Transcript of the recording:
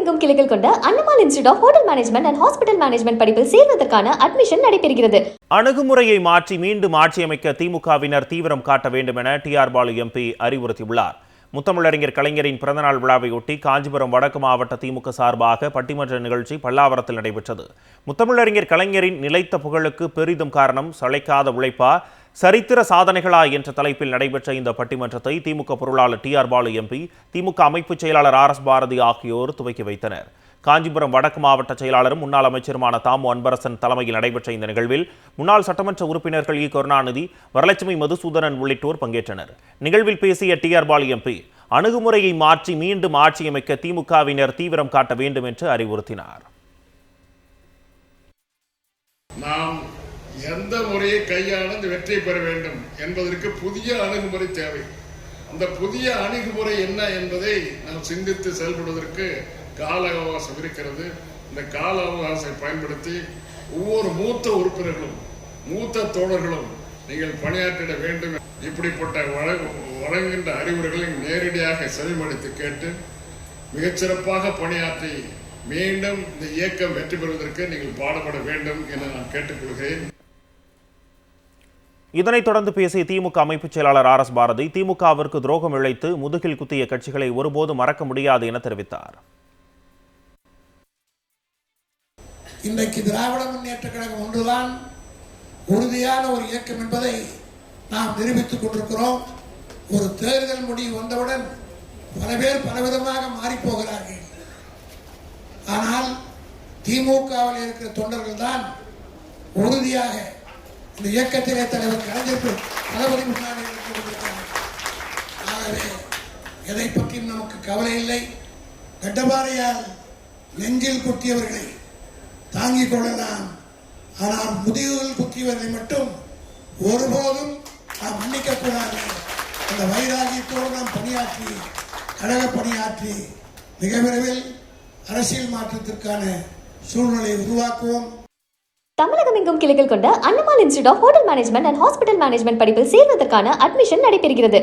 தமிழகமெங்கும் கிளைகள் கொண்ட Annamal institute of hotel management and hospital management படிப்பில் சேர்வதற்கான அட்மிஷன் நடைபெறுகிறது. அணுகுமுறையை மாற்றி மீண்டும் ஆட்சியமைக்க திமுகவினர் தீவிரம் காட்ட வேண்டும் என டிஆர் பாலு எம்பி அறிவுறுத்தியுள்ளார். முத்தமிழறிஞர் கலைஞரின் பிறந்தநாள் விழாவையொட்டி காஞ்சிபுரம் வடக்கு மாவட்ட திமுக சார்பாக பட்டிமன்ற நிகழ்ச்சி பல்லாவரத்தில் நடைபெற்றது. முத்தமிழறிஞர் கலைஞரின் நிலைத்த புகழுக்கு பெரிதும் காரணம் சளைக்காத உழைப்பா, சரித்திர சாதனைகளா என்ற தலைப்பில் நடைபெற்ற இந்த பட்டிமன்றத்தை திமுக பொருளாளர் டிஆர் பாலு எம்பி, திமுக அமைப்பு செயலாளர் RS பாரதி ஆகியோர் துவக்கி வைத்தனர். காஞ்சிபுரம் வடக்கு மாவட்ட செயலாளரும் முன்னாள் அமைச்சருமான தாமு அன்பரசன் தலைமையில் நடைபெற்ற இந்த நிகழ்வில் முன்னாள் சட்டமன்ற உறுப்பினர்கள் கருணாநிதி, வரலட்சுமி மதுசூதனன் உள்ளிட்டோர் பங்கேற்றனர். நிகழ்வில் பேசிய டிஆர் பாலு எம்பி, அணுகுமுறையை மாற்றி மீண்டும் ஆட்சியமைக்க திமுகவினர் தீவிரம் காட்ட வேண்டும் என்று அறிவுறுத்தினார். நாம் எந்த முறையை கையாண்டு வெற்றி பெற வேண்டும் என்பதற்கு புதிய அணுகுமுறை தேவை. அந்த புதிய அணுகுமுறை என்ன என்பதை நாம் சிந்தித்து செயல்படுவதற்கு கால அவகாசம் இருக்கிறது. இந்த கால அவகாசத்தை பயன்படுத்தி ஒவ்வொரு மூத்த உறுப்பினர்களும் மூத்த தோழர்களும் நீங்கள் பணியாற்றிட வேண்டும். இப்படிப்பட்ட வழங்குகின்ற அறிவுரைகளை நேரடியாக செவிமடுத்து கேட்டு மிகச்சிறப்பாக பணியாற்றி மீண்டும் இந்த இயக்கம் வெற்றி பெறுவதற்கு நீங்கள் பாடுபட வேண்டும் என நான் கேட்டுக்கொள்கிறேன். இதனைத் தொடர்ந்து பேசிய திமுக அமைப்பு செயலாளர் RS பாரதி, திமுகவிற்கு துரோகம் இழைத்து முதுகில் குத்திய கட்சிகளை ஒருபோதும் மறக்க முடியாது என தெரிவித்தார். இன்றைக்கு திராவிட முன்னேற்ற கழகம் ஒன்றுதான் உறுதியான ஒரு இயக்கம் என்பதை நாம் நிரூபித்துக் கொண்டிருக்கிறோம். ஒரு தேர்தல் முடிவு வந்தவுடன் பல பேர் பலவிதமாக மாறிப்போகிறார்கள். ஆனால் திமுகவில் இருக்கிற தொண்டர்கள் தான் உறுதியாக இந்த இயக்கத்திலே தலைவர் கலைஞர் தளபதி முன்னாடி கொண்டிருக்கிறார்கள். ஆகவே எதை பற்றியும் நமக்கு கவலை இல்லை. கட்டபாறையால் நெஞ்சில் குத்தியவர்களை தாங்கிக் கொள்ளலாம், ஆனால் முதுகில் குத்தியவர்களை மட்டும் ஒருபோதும் நாம் மன்னிக்க கூடாது. அந்த வைராகியத்தோடு நாம் பணியாற்றி கழக பணியாற்றி மிக விரைவில் அரசியல் மாற்றத்திற்கான சூழ்நிலையை உருவாக்குவோம். தமிழகமெங்கும் கிளைகள் கொண்ட Annamal institute of hotel management and hospital management படிப்பில் சேர்வதற்கான அட்மிஷன் நடைபெறுகிறது.